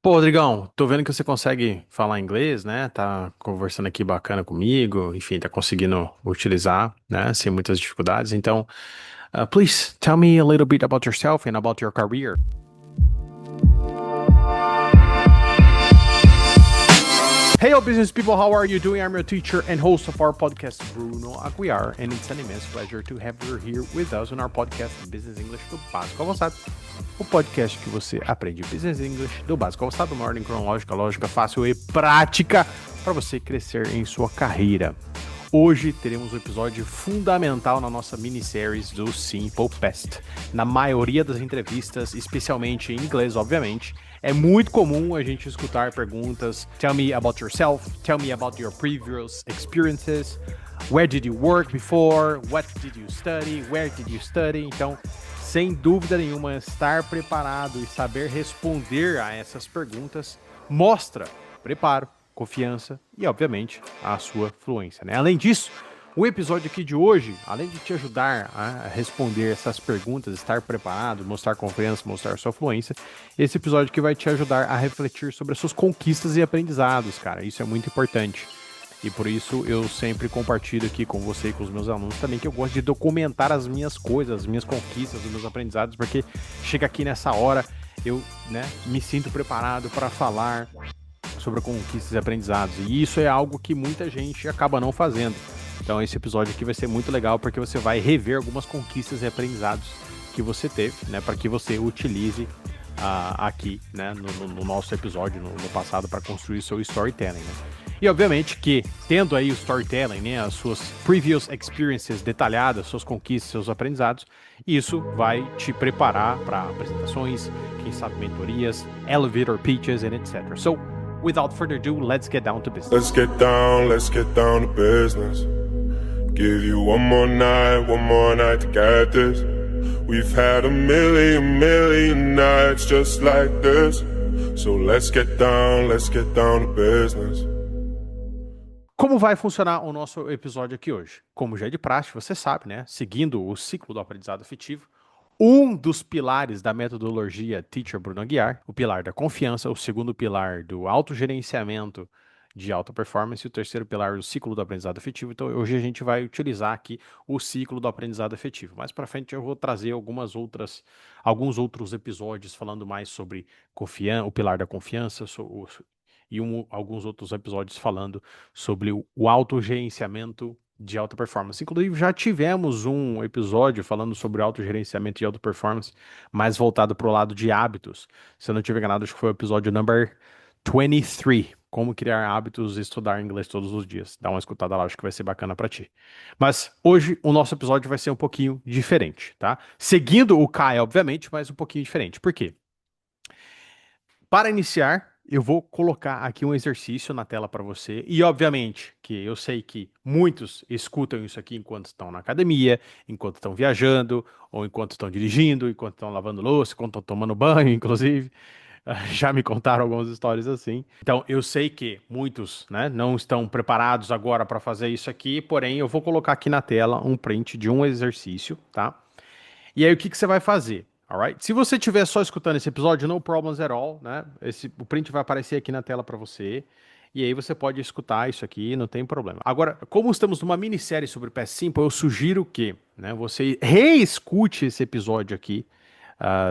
Pô, Rodrigão, tô vendo que você consegue falar inglês, né? Tá conversando aqui bacana comigo, enfim, tá conseguindo utilizar, né? Sem muitas dificuldades. Então, please tell me a little bit about yourself and about your career. Hey, all business people, how are you doing? I'm your teacher and host of our podcast, Bruno Aguiar, and it's an immense pleasure to have you here with us on our podcast, Business English do Básico ao Avançado. O podcast que você aprende Business English do básico ao avançado, uma ordem cronológica, lógica, fácil e prática para você crescer em sua carreira. Hoje teremos um episódio fundamental na nossa mini-series do Simple Past. Na maioria das entrevistas, especialmente em inglês, obviamente, é muito comum a gente escutar perguntas: Tell me about yourself, tell me about your previous experiences, where did you work before, what did you study, where did you study? Então, sem dúvida nenhuma, estar preparado e saber responder a essas perguntas mostra preparo, confiança e, obviamente, a sua fluência, né? Além disso, o episódio aqui de hoje, além de te ajudar a responder essas perguntas, estar preparado, mostrar confiança, mostrar sua fluência, esse episódio aqui vai te ajudar a refletir sobre as suas conquistas e aprendizados, cara. Isso é muito importante. E por isso eu sempre compartilho aqui com você e com os meus alunos também que eu gosto de documentar as minhas coisas, as minhas conquistas, os meus aprendizados, porque chega aqui nessa hora eu, né, me sinto preparado para falar sobre conquistas e aprendizados. E isso é algo que muita gente acaba não fazendo. Então esse episódio aqui vai ser muito legal porque você vai rever algumas conquistas e aprendizados que você teve, né, para que você utilize aqui, né, no nosso episódio no passado para construir seu storytelling, né? E obviamente que, tendo aí o storytelling, né, as suas previous experiences detalhadas, suas conquistas, seus aprendizados, isso vai te preparar para apresentações, quem sabe mentorias, elevator pitches and etc. So, without further ado, let's get down to business. Let's get down to business. Give you one more night to get this. We've had a million nights just like this. So let's get down to business. Como vai funcionar o nosso episódio aqui hoje? Como já é de praxe, você sabe, né? Seguindo o ciclo do aprendizado afetivo, um dos pilares da metodologia Teacher Bruno Aguiar, o pilar da confiança, o segundo pilar do autogerenciamento de alta performance e o terceiro pilar do ciclo do aprendizado afetivo. Então, hoje a gente vai utilizar aqui o ciclo do aprendizado afetivo. Mais para frente eu vou trazer alguns outros episódios falando mais sobre o pilar da confiança, alguns outros episódios falando sobre o autogerenciamento de alta performance. Inclusive, já tivemos um episódio falando sobre autogerenciamento de alta performance, mais voltado para o lado de hábitos. Se eu não estiver enganado, acho que foi o episódio number 23, como criar hábitos e estudar inglês todos os dias. Dá uma escutada lá, acho que vai ser bacana para ti. Mas hoje o nosso episódio vai ser um pouquinho diferente, tá? Seguindo o Kai, obviamente, mas um pouquinho diferente. Por quê? Para iniciar, eu vou colocar aqui um exercício na tela para você. E, obviamente, que eu sei que muitos escutam isso aqui enquanto estão na academia, enquanto estão viajando, ou enquanto estão dirigindo, enquanto estão lavando louça, enquanto estão tomando banho, inclusive. Já me contaram algumas histórias assim. Então, eu sei que muitos, né, não estão preparados agora para fazer isso aqui, porém, eu vou colocar aqui na tela um print de um exercício, tá? E aí, o que que você vai fazer? Alright? Se você estiver só escutando esse episódio, no problems at all, né? O print vai aparecer aqui na tela para você. E aí você pode escutar isso aqui, não tem problema. Agora, como estamos numa minissérie sobre Past Simple, eu sugiro que, né, você reescute esse episódio aqui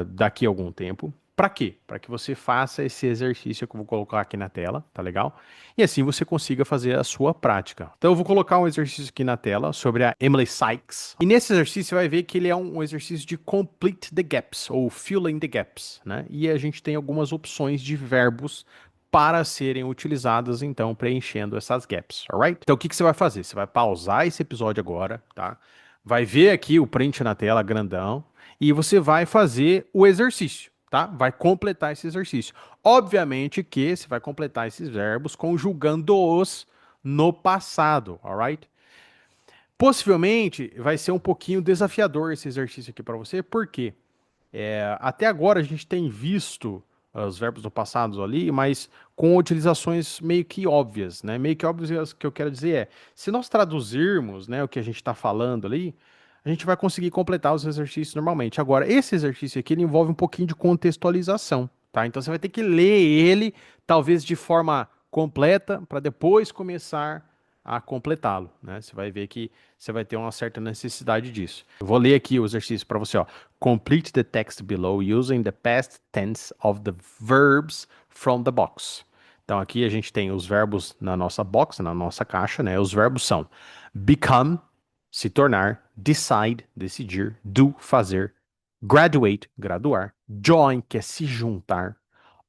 daqui a algum tempo. Para quê? Para que você faça esse exercício que eu vou colocar aqui na tela, tá legal? E assim você consiga fazer a sua prática. Então eu vou colocar um exercício aqui na tela sobre a Emily Sykes. E nesse exercício você vai ver que ele é um exercício de complete the gaps, ou filling the gaps, né? E a gente tem algumas opções de verbos para serem utilizadas, então, preenchendo essas gaps, alright? Então o que que você vai fazer? Você vai pausar esse episódio agora, tá? Vai ver aqui o print na tela grandão e você vai fazer o exercício, tá? Vai completar esse exercício. Obviamente que você vai completar esses verbos conjugando-os no passado, alright? Possivelmente vai ser um pouquinho desafiador esse exercício aqui para você, porque até agora a gente tem visto os verbos do passado ali, mas com utilizações meio que óbvias, né? Meio que óbvias, que eu quero dizer se nós traduzirmos, né, o que a gente está falando ali, a gente vai conseguir completar os exercícios normalmente. Agora, esse exercício aqui, ele envolve um pouquinho de contextualização, tá? Então você vai ter que ler ele, talvez de forma completa, para depois começar a completá-lo, né? Você vai ver que você vai ter uma certa necessidade disso. Eu vou ler aqui o exercício para você, ó. Complete the text below using the past tense of the verbs from the box. Então aqui a gente tem os verbos na nossa box, na nossa caixa, né? Os verbos são become, se tornar, decide, decidir, do, fazer, graduate, graduar, join, que é se juntar,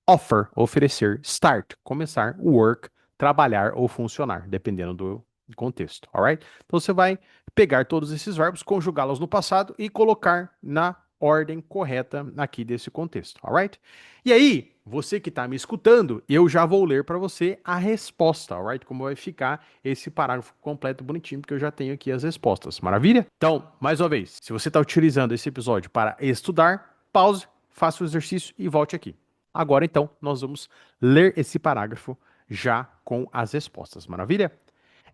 offer, oferecer, start, começar, work, trabalhar ou funcionar, dependendo do contexto, alright? Então você vai pegar todos esses verbos, conjugá-los no passado e colocar na ordem correta aqui desse contexto, alright? E aí, você que está me escutando, eu já vou ler para você a resposta, alright? Como vai ficar esse parágrafo completo bonitinho, porque eu já tenho aqui as respostas, maravilha? Então, mais uma vez, se você está utilizando esse episódio para estudar, pause, faça o exercício e volte aqui. Agora, então, nós vamos ler esse parágrafo já com as respostas. Maravilha?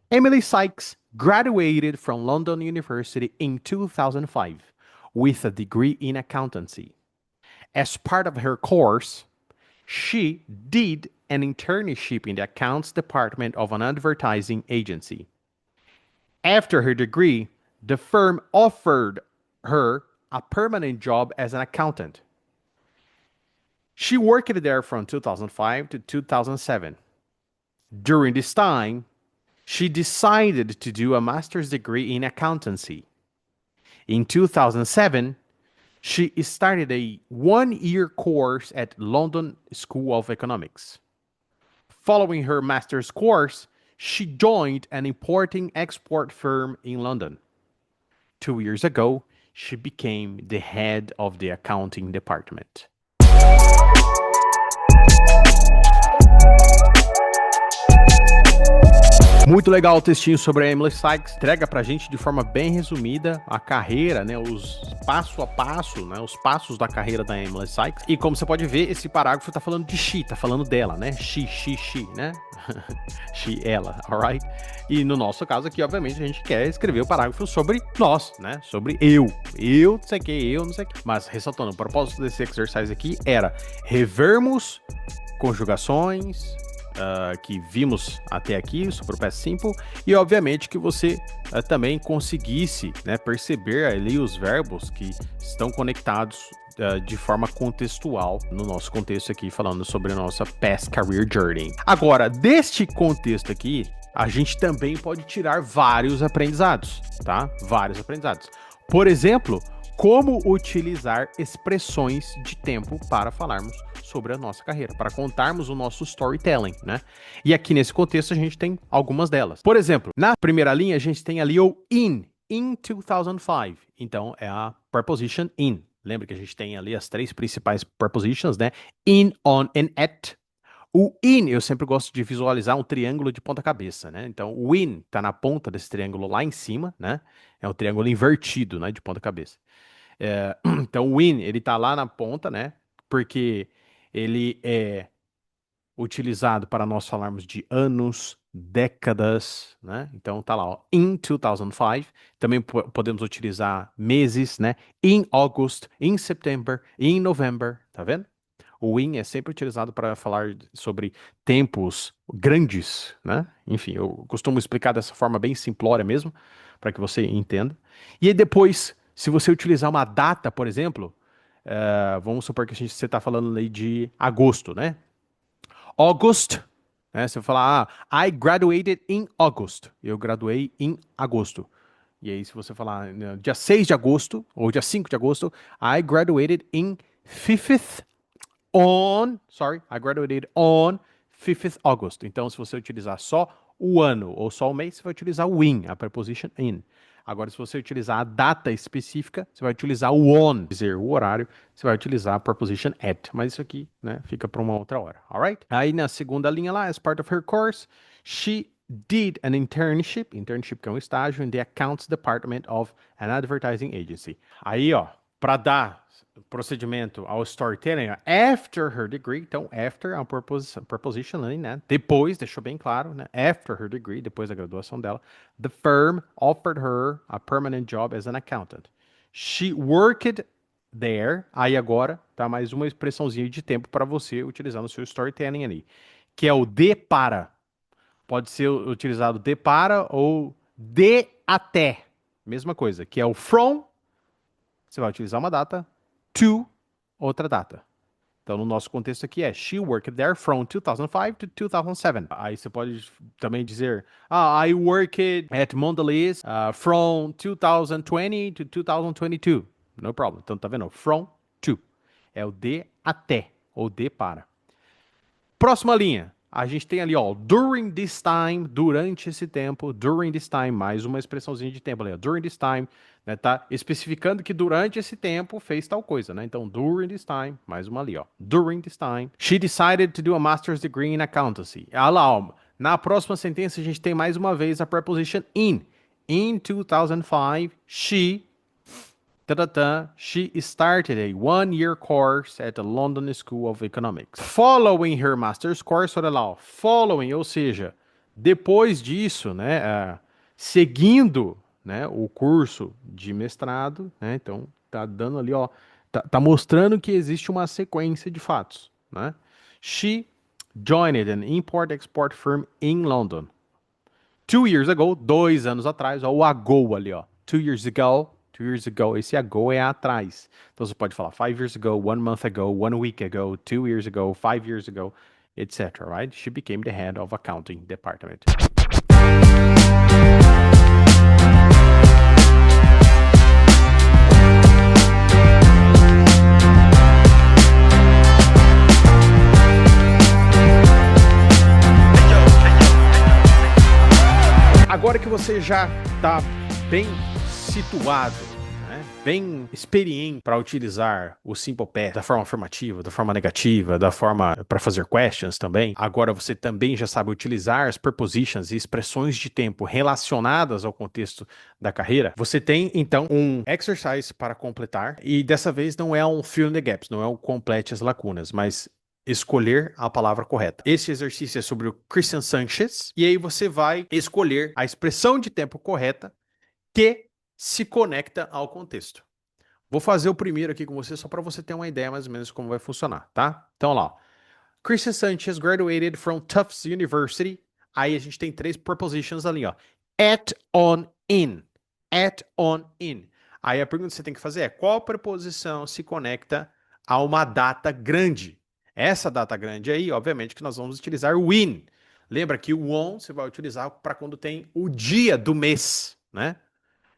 Emily Sykes graduated from London University in 2005 with a degree in accountancy. As part of her course, she did an internship in the accounts department of an advertising agency. After her degree, the firm offered her a permanent job as an accountant. She worked there from 2005 to 2007. During this time, she decided to do a master's degree in accountancy. In 2007, she started a one-year course at London School of Economics. Following her master's course, she joined an importing-export firm in London. 2 years ago, she became the head of the accounting department. Muito legal o textinho sobre a Emily Sykes. Entrega pra gente de forma bem resumida a carreira, né, os passo a passo, né, os passos da carreira da Emily Sykes. E como você pode ver, esse parágrafo tá falando de she, tá falando dela, né? She, né? She, ela, alright? E no nosso caso aqui, obviamente, a gente quer escrever o parágrafo sobre nós, né? Sobre eu. Eu, não sei o que, eu, não sei o que. Mas, ressaltando, o propósito desse exercise aqui era revermos conjugações, que vimos até aqui sobre o past simple e obviamente que você também conseguisse, né, perceber ali os verbos que estão conectados de forma contextual no nosso contexto aqui, falando sobre a nossa past career journey. Agora, deste contexto aqui, a gente também pode tirar vários aprendizados, tá? Vários aprendizados. Por exemplo, como utilizar expressões de tempo para falarmos sobre a nossa carreira, para contarmos o nosso storytelling, né? E aqui nesse contexto a gente tem algumas delas. Por exemplo, na primeira linha a gente tem ali o in 2005. Então é a preposition in. Lembra que a gente tem ali as três principais prepositions, né? In, on and at. O in, eu sempre gosto de visualizar um triângulo de ponta cabeça, né? Então o in tá na ponta desse triângulo lá em cima, né? É um triângulo invertido, né? De ponta cabeça. Então o in, ele tá lá na ponta, né? Porque ele é utilizado para nós falarmos de anos, décadas, né? Então tá lá, ó, in 2005. Também podemos utilizar meses, né? In August, in September, in November, tá vendo? O in é sempre utilizado para falar sobre tempos grandes, né? Enfim, eu costumo explicar dessa forma bem simplória mesmo, para que você entenda. E aí depois, se você utilizar uma data, por exemplo, vamos supor que você está falando aí de agosto, né? August, né? Você vai falar, I graduated in August. Eu graduei em agosto. E aí, se você falar dia 6 de agosto, ou dia 5 de agosto, I graduated I graduated on 5th August. Então, se você utilizar só o ano ou só o mês, você vai utilizar o in, a preposition in. Agora, se você utilizar a data específica, você vai utilizar o on, dizer o horário, você vai utilizar a preposition at. Mas isso aqui, né, fica para uma outra hora, alright? Aí na segunda linha lá, as part of her course, she did an internship que é um estágio, in the accounts department of an advertising agency. Aí, ó, para dar procedimento ao storytelling, after her degree, então after é uma preposition, né? Depois, deixou bem claro, né? After her degree, depois da graduação dela, the firm offered her a permanent job as an accountant. She worked there. Aí agora tá mais uma expressãozinha de tempo para você utilizar no seu storytelling ali, que é o de para. Pode ser utilizado de para ou de até. Mesma coisa, que é o from, você vai utilizar uma data, to, outra data. Então, no nosso contexto aqui é She worked there from 2005 to 2007. Aí você pode também dizer I worked at Mondelez from 2020 to 2022. No problem. Então, tá vendo? From to. É o de até, ou de para. Próxima linha. A gente tem ali, ó, during this time, durante esse tempo, during this time, mais uma expressãozinha de tempo ali, ó, during this time, né, tá especificando que durante esse tempo fez tal coisa, né? Então, during this time, mais uma ali, ó, during this time, she decided to do a master's degree in accountancy. Ah lá, ó, na próxima sentença a gente tem mais uma vez a preposition in. In 2005, she started a one-year course at the London School of Economics. Following her master's course, olha lá, ó, following, ou seja, depois disso, né, seguindo, né, o curso de mestrado, né, então tá dando ali, ó, tá mostrando que existe uma sequência de fatos, né? She joined an import-export firm in London. 2 years ago, 2 anos atrás, ó, o ago ali, ó, 2 years ago, 2 years ago, esse ago é atrás. Então você pode falar 5 years ago, 1 month ago, 1 week ago, 2 years ago, 5 years ago, etc. Right? She became the head of accounting department. Agora que você já está bem situado, né, bem experiente para utilizar o Simple Past da forma afirmativa, da forma negativa, da forma para fazer questions também. Agora você também já sabe utilizar as prepositions e expressões de tempo relacionadas ao contexto da carreira. Você tem então um exercise para completar e dessa vez não é um fill in the gaps, não é um complete as lacunas, mas escolher a palavra correta. Esse exercício é sobre o Christian Sanchez e aí você vai escolher a expressão de tempo correta que se conecta ao contexto. Vou fazer o primeiro aqui com você só para você ter uma ideia mais ou menos como vai funcionar, tá? Então, lá, ó. Christian Sanchez graduated from Tufts University. Aí a gente tem 3 prepositions ali, ó. At, on, in. At, on, in. Aí a pergunta que você tem que fazer é qual preposição se conecta a uma data grande? Essa data grande aí, obviamente, que nós vamos utilizar o in. Lembra que o on você vai utilizar para quando tem o dia do mês, né?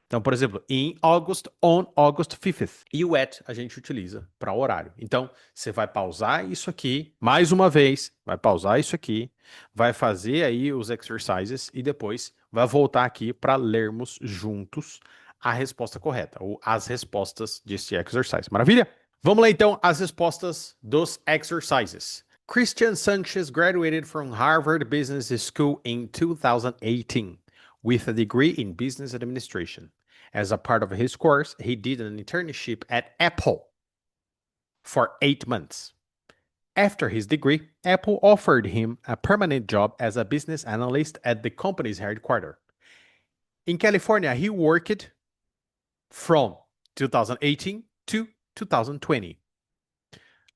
Então, por exemplo, in August, on August 5th. E o at a gente utiliza para horário. Então, você vai pausar isso aqui, mais uma vez, vai pausar isso aqui, vai fazer aí os exercises e depois vai voltar aqui para lermos juntos a resposta correta, ou as respostas desse exercise. Maravilha? Vamos lá então as respostas dos exercises. Christian Sanchez graduated from Harvard Business School in 2018 with a degree in business administration. As a part of his course, he did an internship at Apple for 8 months. After his degree, Apple offered him a permanent job as a business analyst at the company's headquarters. In California, he worked from 2018 to 2020.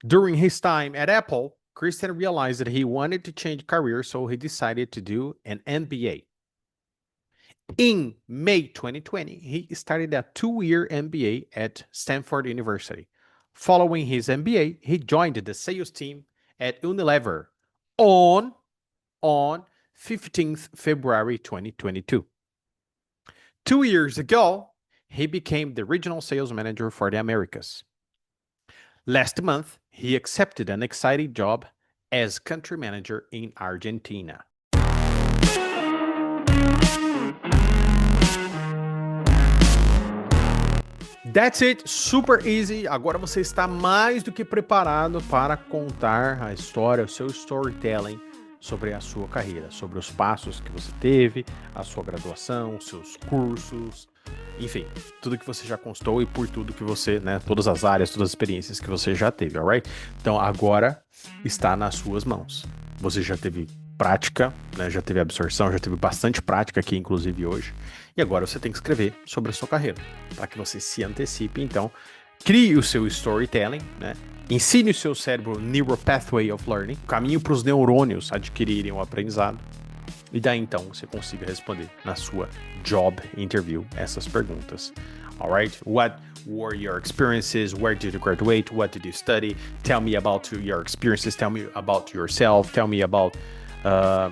During his time at Apple, Christian realized that he wanted to change careers, so he decided to do an MBA. In May 2020, he started a 2-year MBA at Stanford University. Following his MBA, he joined the sales team at Unilever on 15th February 2022. 2 years ago, he became the regional sales manager for the Americas. Last month, he accepted an exciting job as country manager in Argentina. That's it, super easy. Agora você está mais do que preparado para contar a história, o seu storytelling sobre a sua carreira, sobre os passos que você teve, a sua graduação, os seus cursos, enfim, tudo que você já constou e por tudo que você, né, todas as áreas, todas as experiências que você já teve, alright? Então agora está nas suas mãos. Você já teve prática, né, já teve absorção, já teve bastante prática aqui, inclusive hoje. E agora você tem que escrever sobre a sua carreira, para que você se antecipe, então, Crie o seu storytelling, né? Ensine o seu cérebro Neural Pathway of Learning, caminho para os neurônios adquirirem o aprendizado. E daí então você consiga responder na sua job interview essas perguntas. Alright? What were your experiences? Where did you graduate? What did you study? Tell me about your experiences. Tell me about yourself. Tell me about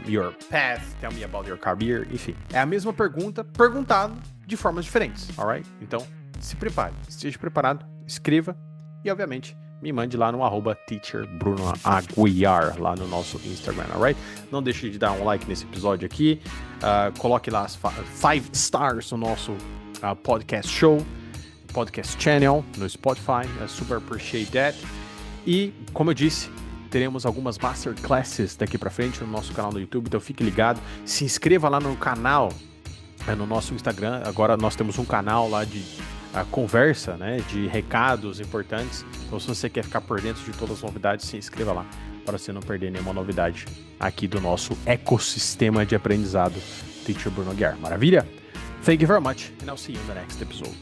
your path. Tell me about your career. Enfim, é a mesma pergunta perguntada de formas diferentes. Alright? Então, se prepare. Esteja preparado. Escreva. E, obviamente, me mande lá no @teacherbrunoaguiar, lá no nosso Instagram, alright? Não deixe de dar um like nesse episódio aqui. Coloque lá as 5 stars no nosso podcast show, podcast channel, no Spotify. I super appreciate that. E, como eu disse, teremos algumas masterclasses daqui pra frente no nosso canal do YouTube, então fique ligado. Se inscreva lá no canal, no nosso Instagram. Agora nós temos um canal lá de conversa, né, de recados importantes. Então, se você quer ficar por dentro de todas as novidades, se inscreva lá para você não perder nenhuma novidade aqui do nosso ecossistema de aprendizado Teacher Bruno Aguiar. Maravilha? Thank you very much, and I'll see you in the next episode.